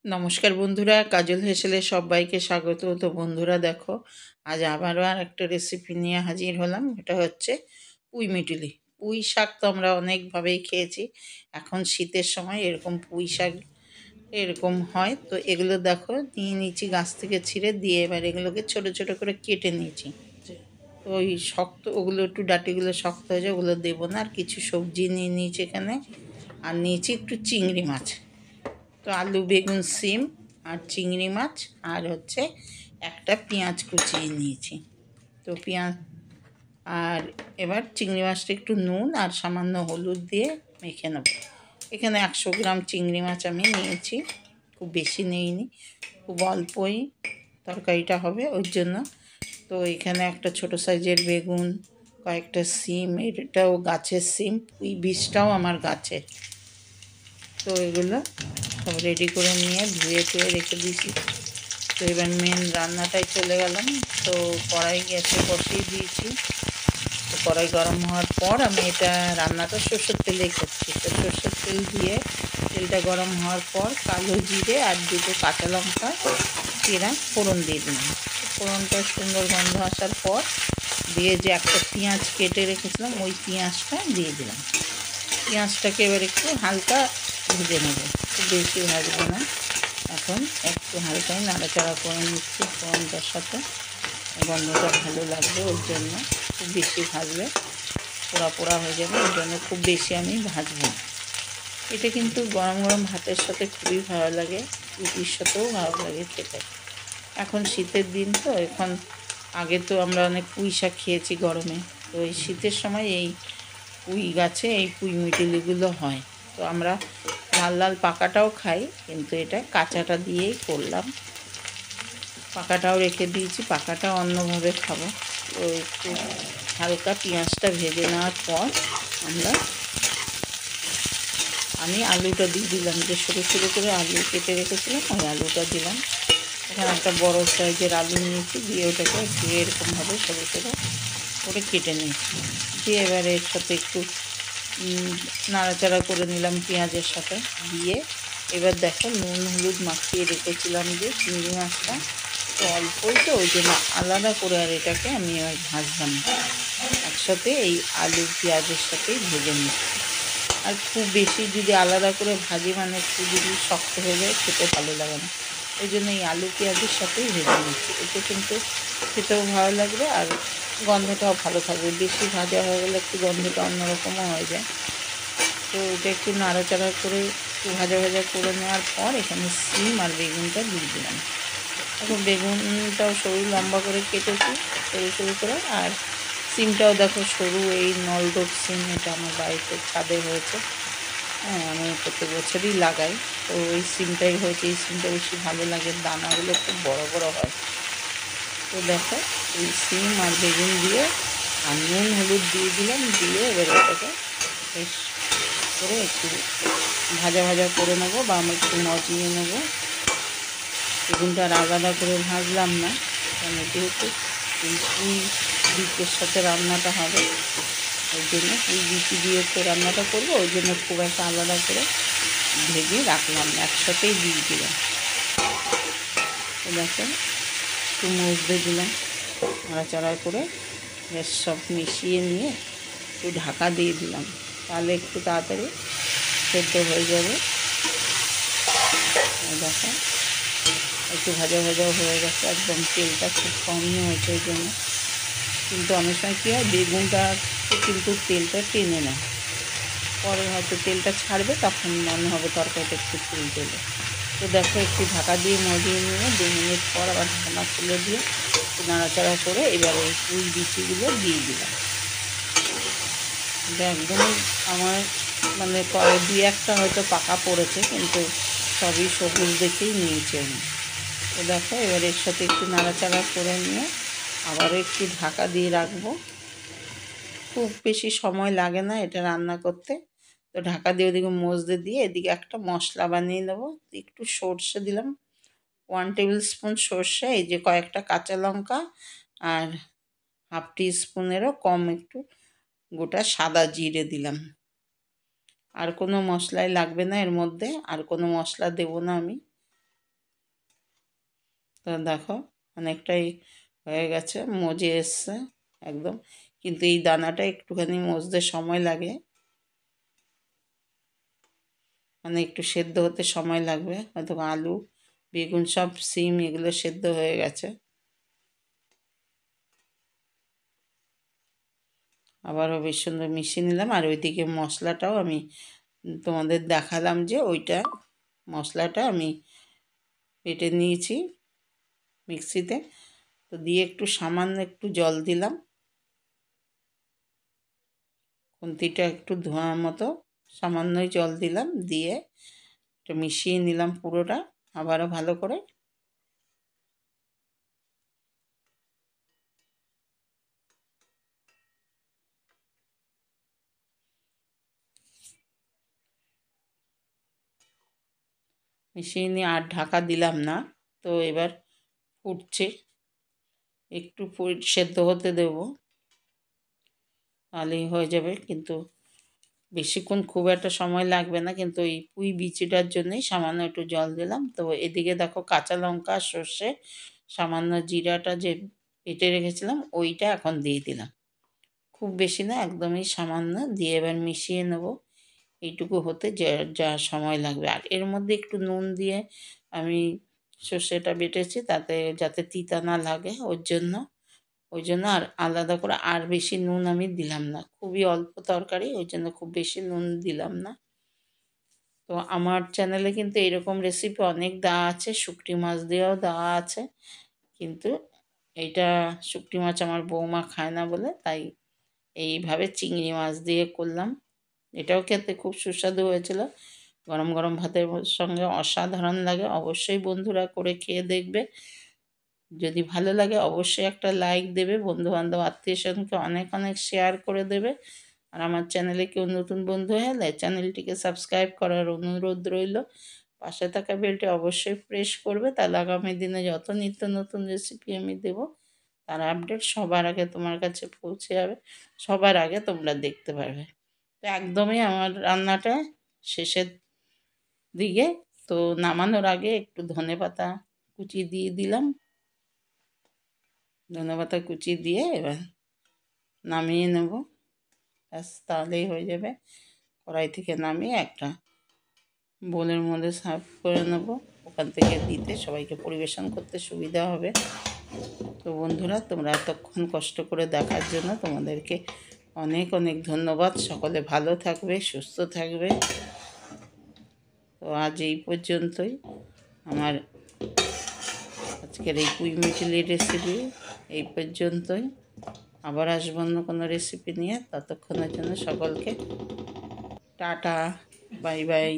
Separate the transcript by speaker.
Speaker 1: নমস্কার বন্ধুরা, কাজল হেসেলে সবাইকে স্বাগত। তো বন্ধুরা দেখো, আজ আবারও আর একটা রেসিপি নিয়ে হাজির হলাম। এটা হচ্ছে পুঁই মিটুলি। পুঁই শাক তো আমরা অনেকভাবেই খেয়েছি। এখন শীতের সময় এরকম পুঁই শাক এরকম হয়। তো এগুলো দেখো নিয়ে নিয়েছি গাছ থেকে ছিঁড়ে, দিয়ে এবার এগুলোকে ছোট ছোট করে কেটে নিয়েছি। তো ওই শক্ত ওগুলো একটু ডাঁটিগুলো শক্ত হয়ে যায়, ওগুলো দেবো না। আর কিছু সবজি নিয়ে নিয়েছি এখানে, আর নিয়েছি একটু চিংড়ি মাছ। তো আলু, বেগুন, সিম আর চিংড়ি মাছ, আর হচ্ছে একটা পেঁয়াজ কুচিয়ে নিয়েছি। তো পেঁয়াজ আর এবার চিংড়ি মাছটা একটু নুন আর সামান্য হলুদ দিয়ে মেখে নেব। এখানে 100 গ্রাম চিংড়ি মাছ আমি নিয়েছি, খুব বেশি নিইনি, খুব অল্পই তরকারিটা হবে ওই জন্য। তো এখানে একটা ছোট সাইজের বেগুন, কয়েকটা সিম, এটাও গাছের সিম, ওই বীজটাও আমার গাছের। তো এগুলো সব রেডি করে নিয়ে ধুয়ে টুয়ে রেখে দিয়েছি। তো এবার মেন রান্নাটায় চলে গেলাম। তো কড়াই গ্যাসে বসিয়ে দিয়েছি। তো কড়াই গরম হওয়ার পর আমি এটা রান্নাটা সর্ষের তেলেই করছি। তো সর্ষের তেল দিয়ে তেলটা গরম হওয়ার পর কালো জিরে আর দুটো কাঁচা লঙ্কা চিরা ফোড়ন দিয়ে দিলাম। ফোড়নটা সুন্দর গন্ধ আসার পর দিয়ে যে একটা পেঁয়াজ কেটে রেখেছিলাম ওই পেঁয়াজটা দিয়ে দিলাম। পেঁয়াজটাকে এবার একটু হালকা ভেজে নেব, খুব বেশি ভাজবো না। এখন একটু হালকাই নাড়াচাড়া করে নিচ্ছি ফোড়নটার সাথে, গন্ধটা ভালো লাগবে ওই জন্য। খুব বেশি ভাজলে পোড়া পোড়া হয়ে যাবে, ওই জন্য খুব বেশি আমি ভাজবো না। এটা কিন্তু গরম গরম ভাতের সাথে খুবই ভালো লাগে, রুটির সাথেও ভালো লাগে খেতে। এখন শীতের দিন তো, এখন আগে তো আমরা অনেক পুঁই শাক খেয়েছি গরমে। তো এই শীতের সময় এই পুঁই গাছে এই পুঁই মিটুলিগুলো হয়। তো আমরা লাল লাল পাকাটাও খাই, কিন্তু এটা কাঁচাটা দিয়েই করলাম। পাকাটাও রেখে দিয়েছি, পাকাটা অন্যভাবে খাবো। তো একটু হালকা পেঁয়াজটা ভেজে নেওয়ার পর আমি আলুটা দিয়ে দিলাম, যে ছোটো ছোটো করে আলু কেটে রেখেছিলাম ওই আলুটা দিলাম। এখানে একটা বড় সাইজের আলু নিয়েছি, দিয়ে ওটাকে ধুয়ে এরকমভাবে ছোটো ছোটো করে কেটে নিয়েছি। দিয়ে এবারে এর সাথে একটু নাড়াচাড়া করে নিলাম পেঁয়াজের সাথে। দিয়ে এবার দেখো নুন হলুদ মাখিয়ে রেখেছিলাম যে চিংড়ি মাছটা, তো অল্পই তো ওই জন্য আলাদা করে আর এটাকে আমি আর ভাজলাম না, একসাথে এই আলু পেঁয়াজের সাথেই ভেজে নিচ্ছি। আর খুব বেশি যদি আলাদা করে ভাজি মানে একটু যদি শক্ত হয়ে যায় খেতে ভালো লাগে না, ওই জন্য এই আলু পেঁয়াজের সাথেই ভেজে নিচ্ছি। এতে কিন্তু খেতেও ভালো লাগবে আর গন্ধটাও ভালো থাকবে। বেশি ভাজা হয়ে গেলে একটু গন্ধটা অন্যরকমও হয়ে যায়। তো এটা একটু নাড়াচাড়া করে একটু ভাজা ভাজা করে নেওয়ার পর এখানে সিম আর বেগুনটা দিয়ে দিলাম। এখন বেগুনটাও সরু লম্বা করে কেটেছি, সরু সরু করে। আর সিমটাও দেখো সরু, এই নলডোব সিম, এটা আমার বাড়িতে ছাদে হয়েছে। হ্যাঁ, আমি প্রত্যেক বছরই লাগাই। তো ওই সিমটাই হয়েছে, এই সিমটা বেশি ভালো লাগে, দানাগুলো খুব বড় বড় হয়। তো দেখো এই সিম আর বেগুন দিয়ে আর নুন হলুদ দিয়ে দিলাম, দিয়ে এবার এটাকে বেশ করে একটু ভাজা ভাজা করে নেবো, বা আমি একটু মজিয়ে নেবো। বেগুনটা আর আলাদা করে ভাজলাম না, কারণ যেহেতু এই পুঁই বীজের সাথে রান্নাটা হবে, ওই জন্য পুঁই বীজ দিয়ে তো রান্নাটা করবো, ওই জন্য খুব একটা আলাদা করে ভেজে রাখলাম, একসাথেই দিয়ে দিলাম। তো দেখো একটু মজতে দিলাম, নাড়াচাড়া করে বেশ সব মিশিয়ে নিয়ে একটু ঢাকা দিয়ে দিলাম, তাহলে একটু তাড়াতাড়ি সেদ্ধ হয়ে যাবে। দেখো একটু ভাজা ভাজাও হয়ে গেছে, একদম তেলটা খুব কমই হয়েছে ওই জন্য। কিন্তু অনেক সময় কী হয়, বেগুনটা কিন্তু তেলটা টেনে নেয়, পরে হয়তো তেলটা ছাড়বে, তখন মনে হবে তরকারিটা একটু তেল তেলে। তো দেখো একটু ঢাকা দিয়ে মজিয়ে নিয়ে 2 মিনিট পর আবার ঢাকনা খুলে দিয়ে নাড়াচাড়া করে এবার এই পুঁই বিচিগুলো দিয়ে দিলাম। এটা একদমই আমার মানে দুই একটা হয়তো পাকা পড়েছে, কিন্তু সবই সবুজ দেখেই নিয়েছি আমি। তো দেখো এবার এর সাথে একটু নাড়াচাড়া করে নিয়ে আবারও একটু ঢাকা দিয়ে রাখবো। খুব বেশি সময় লাগে না এটা রান্না করতে। তো ঢাকা দিয়ে ওদিকে মজতে দিয়ে এদিকে একটা মশলা বানিয়ে নেবো। একটু সর্ষে দিলাম, 1 টেবিল স্পুন সর্ষে, এই যে কয়েকটা কাঁচা লঙ্কা, আর হাফ টি স্পুনেরও কম একটু গোটা সাদা জিরে দিলাম। আর কোনো মশলাই লাগবে না এর মধ্যে, আর কোনো মশলা দেবো না আমি। তো দেখো অনেকটাই হয়ে গেছে, মজে এসছে একদম, কিন্তু এই দানাটা একটুখানি মজতে সময় লাগে, মানে একটু সেদ্ধ হতে সময় লাগবে, হয়তো আলু বেগুন সব সিম এগুলো সেদ্ধ হয়ে গেছে। আবারও বেশ সুন্দর মিশিয়ে নিলাম। আর ওইদিকে মশলাটাও আমি তোমাদের দেখালাম যে ওইটা মশলাটা আমি বেটে নিয়েছি মিক্সিতে, তো দিয়ে একটু সামান্য একটু জল দিলাম, খুন্তিটা একটু ধোঁয়ার মতো সামান্যই জল দিলাম, দিয়ে একটু মিশিয়ে নিলাম পুরোটা আবারও ভালো করে। মিশিয়ে নিয়ে আর ঢাকা দিলাম না। তো এবার ফুটছে, একটু সেদ্ধ হতে দেব, তাহলেই হয়ে যাবে। কিন্তু বেশিক্ষণ খুব একটা সময় লাগবে না, কিন্তু এই পুঁই বিচিটার জন্যই সামান্য একটু জল দিলাম। তো এদিকে দেখো কাঁচা লঙ্কা সর্ষে সামান্য জিরাটা যে বেটে রেখেছিলাম ওইটা এখন দিয়ে দিলাম, খুব বেশি না একদমই সামান্য, দিয়ে এবার মিশিয়ে নেব। এইটুকু হতে যা যা সময় লাগবে। আর এর মধ্যে একটু নুন দিয়ে আমি সর্ষেটা বেটেছি, তাতে যাতে তিতা না লাগে ওই জন্য আর আলাদা করে আর বেশি নুন আমি দিলাম না, খুবই অল্প তরকারি, ওই জন্য খুব বেশি নুন দিলাম না। তো আমার চ্যানেলে কিন্তু এরকম রেসিপি অনেক দেওয়া আছে, শুকটি মাছ দিয়েও দেওয়া আছে, কিন্তু এইটা শুকটি মাছ আমার বৌমা খায় না বলে তাই এইভাবে চিংড়ি মাছ দিয়ে করলাম। এটাও খেতে খুব সুস্বাদু হয়েছিল, গরম গরম ভাতের সঙ্গে অসাধারণ লাগে। অবশ্যই বন্ধুরা করে খেয়ে দেখবে, যদি ভালো লাগে অবশ্যই একটা লাইক দেবে, বন্ধুবান্ধব আত্মীয় স্বজনকে অনেক অনেক শেয়ার করে দেবে। আর আমার চ্যানেলে কেউ নতুন বন্ধু হলে চ্যানেলটিকে সাবস্ক্রাইব করার অনুরোধ রইল, পাশে থাকা বেলটি অবশ্যই প্রেস করবে, তাহলে আগামী দিনে যত নিত্য নতুন রেসিপি আমি দেব তার আপডেট সবার আগে তোমার কাছে পৌঁছে যাবে, সবার আগে তোমরা দেখতে পারবে। তো একদমই আমার রান্নাটা শেষের দিকে, তো নামানোর আগে একটু ধনেপাতা কুচি দিয়ে দিলাম, ধনেপাতা কুচি দিয়ে এবার নামিয়ে নেব, ব্যাস তাহলেই হয়ে যাবে। কড়াই থেকে নামিয়ে একটা বোলের মধ্যে সার্ভ করে নেব, ওখান থেকে দিতে সবাইকে পরিবেশন করতে সুবিধা হবে। তো বন্ধুরা তোমরা এতক্ষণ কষ্ট করে দেখার জন্য তোমাদেরকে অনেক অনেক ধন্যবাদ। সকলে ভালো থাকবে, সুস্থ থাকবে। তো আজ এই পর্যন্তই আমার আজকের এই পুঁই মিচুলির রেসিপি, এই পর্যন্তই। আবার আসবো অন্য কোনো রেসিপি নিয়ে, ততক্ষণের জন্য সকলকে টাটা, বাই বাই।